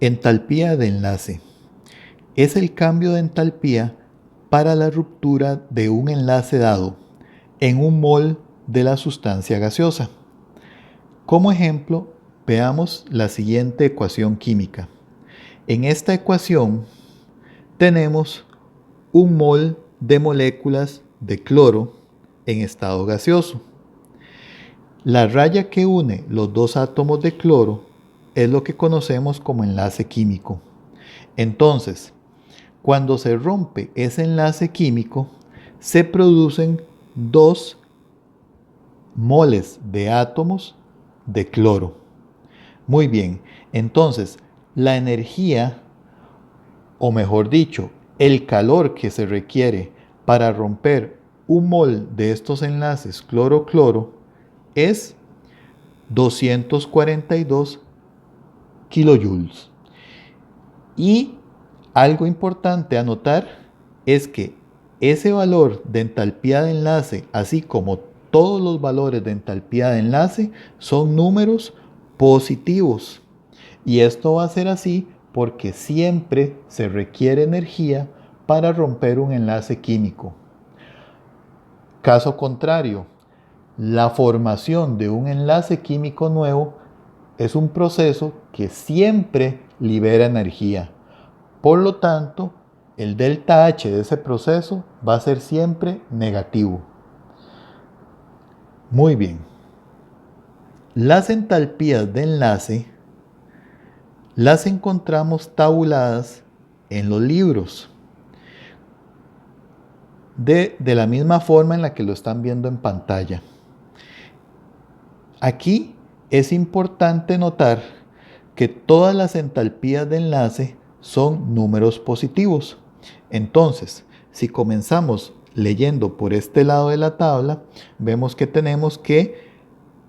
Entalpía de enlace. Es el cambio de entalpía para la ruptura de un enlace dado en un mol de la sustancia gaseosa. Como ejemplo, veamos la siguiente ecuación química. En esta ecuación tenemos un mol de moléculas de cloro en estado gaseoso. La raya que une los dos átomos de cloro es lo que conocemos como enlace químico. Entonces, cuando se rompe ese enlace químico, se producen dos moles de átomos de cloro. Muy bien, entonces la energía, o mejor dicho, el calor que se requiere para romper un mol de estos enlaces cloro-cloro es 242 kilojoules. Y algo importante a notar es que ese valor de entalpía de enlace, así como todos los valores de entalpía de enlace, son números positivos. Y esto va a ser así porque siempre se requiere energía para romper un enlace químico. Caso contrario, la formación de un enlace químico nuevo es un proceso que siempre libera energía. Por lo tanto, el delta H de ese proceso va a ser siempre negativo. Muy bien. Las entalpías de enlace las encontramos tabuladas en los libros de la misma forma en la que lo están viendo en pantalla. Aquí es importante notar que todas las entalpías de enlace son números positivos. Entonces, si comenzamos leyendo por este lado de la tabla, vemos que tenemos que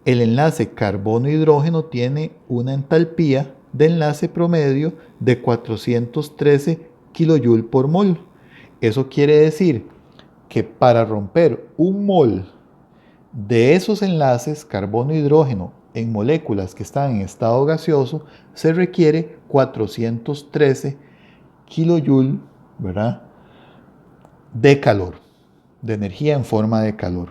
el enlace carbono-hidrógeno tiene una entalpía de enlace promedio de 413 kJ por mol. Eso quiere decir que para romper un mol de esos enlaces carbono-hidrógeno en moléculas que están en estado gaseoso, se requiere 413 kJ, ¿verdad?, de calor, de energía en forma de calor.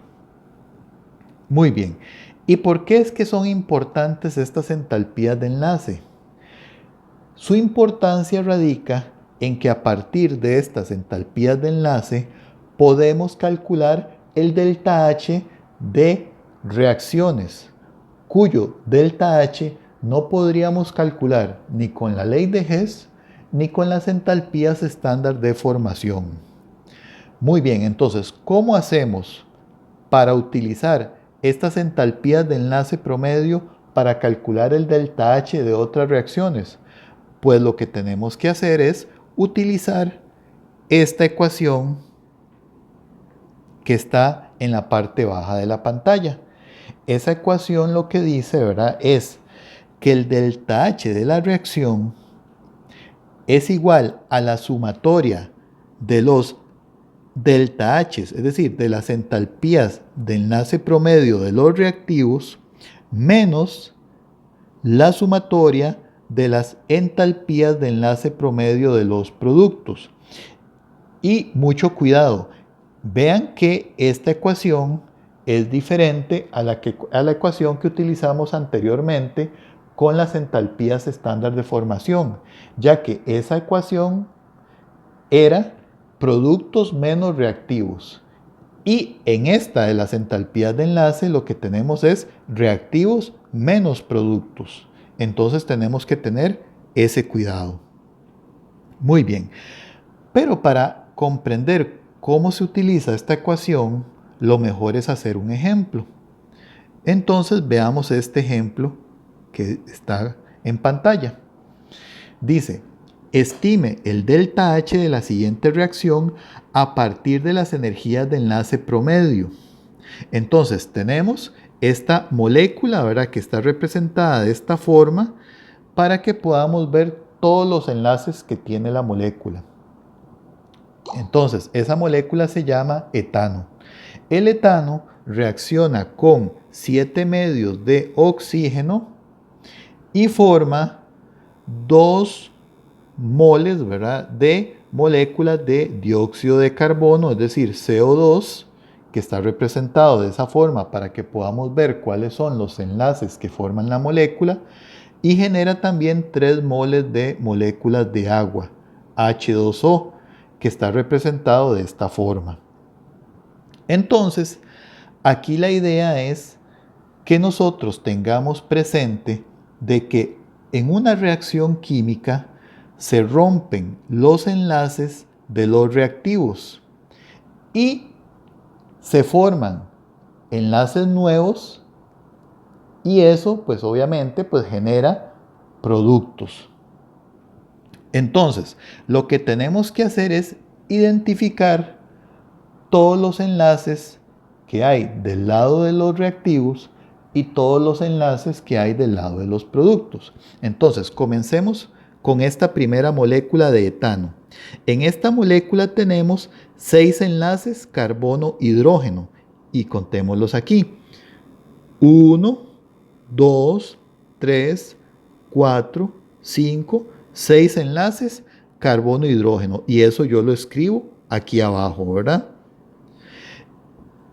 Muy bien. ¿Y por qué es que son importantes estas entalpías de enlace? Su importancia radica en que a partir de estas entalpías de enlace podemos calcular el delta H de reacciones, cuyo delta H no podríamos calcular ni con la ley de Hess ni con las entalpías estándar de formación. Muy bien, entonces, ¿cómo hacemos para utilizar estas entalpías de enlace promedio para calcular el delta H de otras reacciones? Pues lo que tenemos que hacer es utilizar esta ecuación que está en la parte baja de la pantalla. Esa ecuación lo que dice, ¿verdad?, es que el delta H de la reacción es igual a la sumatoria de los delta H, es decir, de las entalpías de enlace promedio de los reactivos, menos la sumatoria de las entalpías de enlace promedio de los productos. Y mucho cuidado, vean que esta ecuación es diferente a la ecuación que utilizamos anteriormente con las entalpías estándar de formación, ya que esa ecuación era productos menos reactivos. Y en esta de las entalpías de enlace lo que tenemos es reactivos menos productos. Entonces tenemos que tener ese cuidado. Muy bien. Pero para comprender cómo se utiliza esta ecuación, lo mejor es hacer un ejemplo. Entonces veamos este ejemplo que está en pantalla. Dice, estime el delta H de la siguiente reacción a partir de las energías de enlace promedio. Entonces tenemos esta molécula, ¿verdad?, que está representada de esta forma para que podamos ver todos los enlaces que tiene la molécula. Entonces, esa molécula se llama etano. El etano reacciona con 7 medios de oxígeno y forma 2 moles, ¿verdad?, de moléculas de dióxido de carbono, es decir, CO2, que está representado de esa forma para que podamos ver cuáles son los enlaces que forman la molécula, y genera también 3 moles de moléculas de agua, H2O, que está representado de esta forma. Entonces, aquí la idea es que nosotros tengamos presente de que en una reacción química se rompen los enlaces de los reactivos y se forman enlaces nuevos, y eso pues obviamente pues genera productos. Entonces, lo que tenemos que hacer es identificar todos los enlaces que hay del lado de los reactivos y todos los enlaces que hay del lado de los productos. Entonces, comencemos con esta primera molécula de etano. En esta molécula tenemos 6 enlaces carbono-hidrógeno y contémoslos aquí. 1, 2, 3, 4, 5, 6 enlaces carbono-hidrógeno, y eso yo lo escribo aquí abajo, ¿verdad?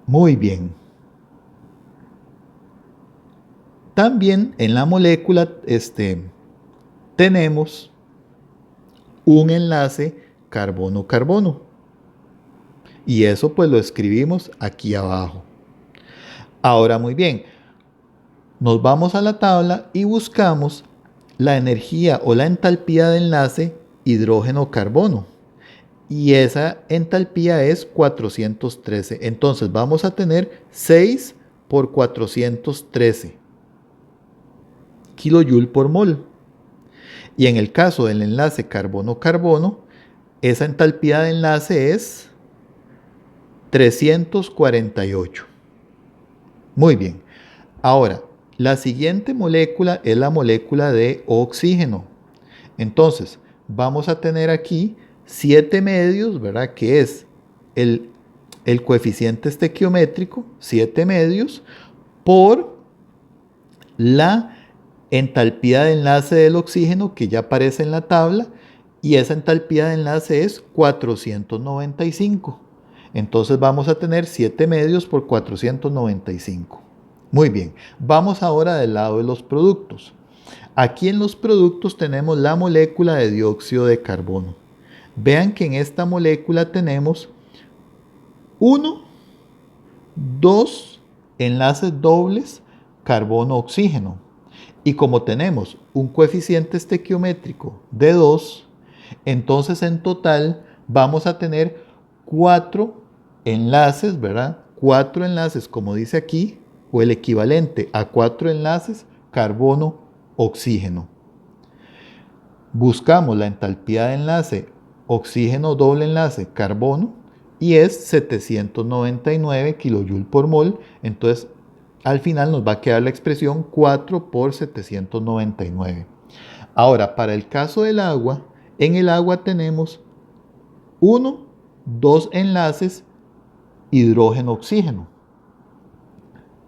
Muy bien. También en la molécula tenemos un enlace carbono-carbono. Y eso pues lo escribimos aquí abajo. Ahora muy bien, nos vamos a la tabla y buscamos la energía o la entalpía de enlace hidrógeno-carbono. Y esa entalpía es 413. Entonces vamos a tener 6 por 413 kilojoule por mol. Y en el caso del enlace carbono-carbono, esa entalpía de enlace es 348. Muy bien. Ahora, la siguiente molécula es la molécula de oxígeno. Entonces, vamos a tener aquí 7 medios, ¿verdad? Que es el coeficiente estequiométrico, 7 medios, por la entalpía de enlace del oxígeno, que ya aparece en la tabla, y esa entalpía de enlace es 495. Entonces vamos a tener 7 medios por 495. Muy bien, vamos ahora del lado de los productos. Aquí en los productos tenemos la molécula de dióxido de carbono. Vean que en esta molécula tenemos 1, 2 enlaces dobles carbono-oxígeno. Y como tenemos un coeficiente estequiométrico de 2, entonces en total vamos a tener 4 enlaces, ¿verdad? 4 enlaces, como dice aquí, o el equivalente a 4 enlaces carbono-oxígeno. Buscamos la entalpía de enlace oxígeno doble enlace carbono y es 799 kilojoule por mol. Entonces al final nos va a quedar la expresión 4 por 799. Ahora, para el caso del agua, en el agua tenemos 1, 2 enlaces hidrógeno-oxígeno.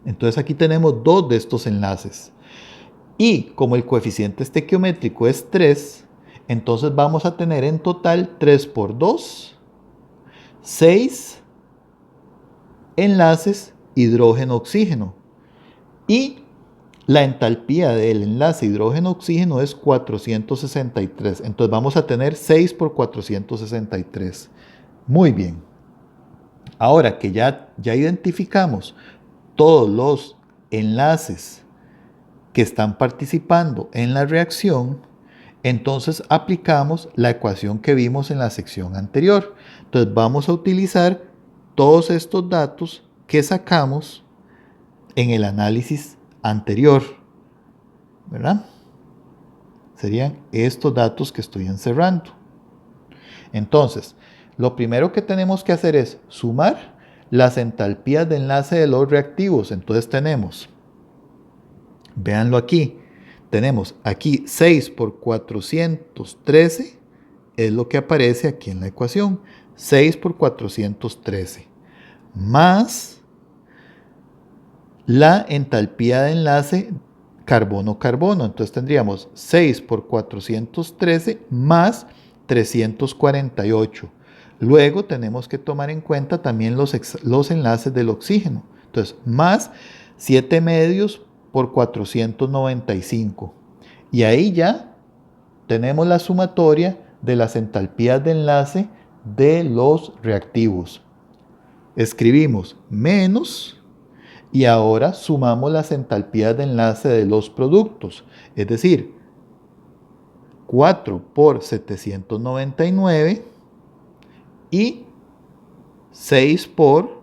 Entonces aquí tenemos 2 de estos enlaces. Y como el coeficiente estequiométrico es 3, entonces vamos a tener en total 3 por 2, 6 enlaces hidrógeno-oxígeno. Y la entalpía del enlace hidrógeno-oxígeno es 463. Entonces vamos a tener 6 por 463. Muy bien. Ahora que ya identificamos todos los enlaces que están participando en la reacción, entonces aplicamos la ecuación que vimos en la sección anterior. Entonces vamos a utilizar todos estos datos que sacamos en el análisis anterior, ¿verdad? Serían estos datos que estoy encerrando. Entonces, lo primero que tenemos que hacer es sumar las entalpías de enlace de los reactivos. Entonces tenemos, véanlo aquí, tenemos aquí 6 por 413, es lo que aparece aquí en la ecuación, 6 por 413, más la entalpía de enlace carbono-carbono. Entonces tendríamos 6 por 413 más 348. Luego tenemos que tomar en cuenta también los enlaces del oxígeno. Entonces, más 7 medios por 495. Y ahí ya tenemos la sumatoria de las entalpías de enlace de los reactivos. Escribimos menos y ahora sumamos las entalpías de enlace de los productos. Es decir, 4 por 799 y 6 por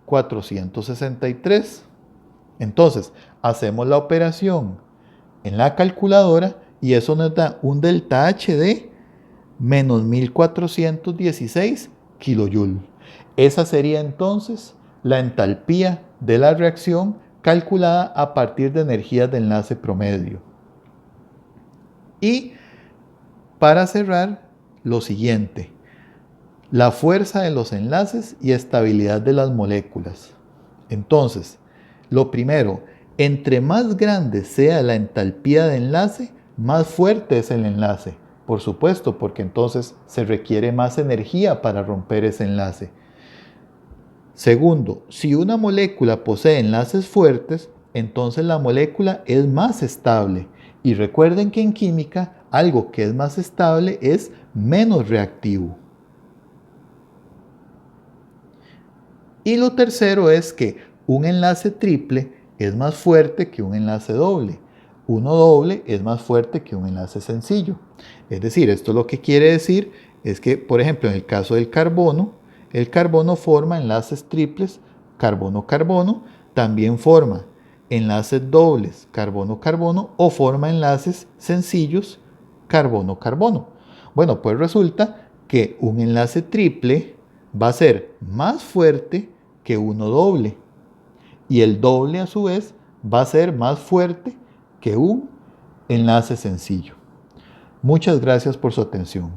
463. Entonces, hacemos la operación en la calculadora y eso nos da un delta H de menos 1416 kilojoule. Esa sería entonces la entalpía de la reacción calculada a partir de energías de enlace promedio. Y para cerrar, lo siguiente: la fuerza de los enlaces y estabilidad de las moléculas. Entonces, lo primero, entre más grande sea la entalpía de enlace, más fuerte es el enlace. Por supuesto, porque entonces se requiere más energía para romper ese enlace. Segundo, si una molécula posee enlaces fuertes, entonces la molécula es más estable. Y recuerden que en química, algo que es más estable es menos reactivo. Y lo tercero es que un enlace triple es más fuerte que un enlace doble. Uno doble es más fuerte que un enlace sencillo. Es decir, esto lo que quiere decir es que, por ejemplo, en el caso del carbono, el carbono forma enlaces triples carbono-carbono, también forma enlaces dobles carbono-carbono o forma enlaces sencillos carbono-carbono. Bueno, pues resulta que un enlace triple va a ser más fuerte que uno doble y el doble a su vez va a ser más fuerte que un enlace sencillo. Muchas gracias por su atención.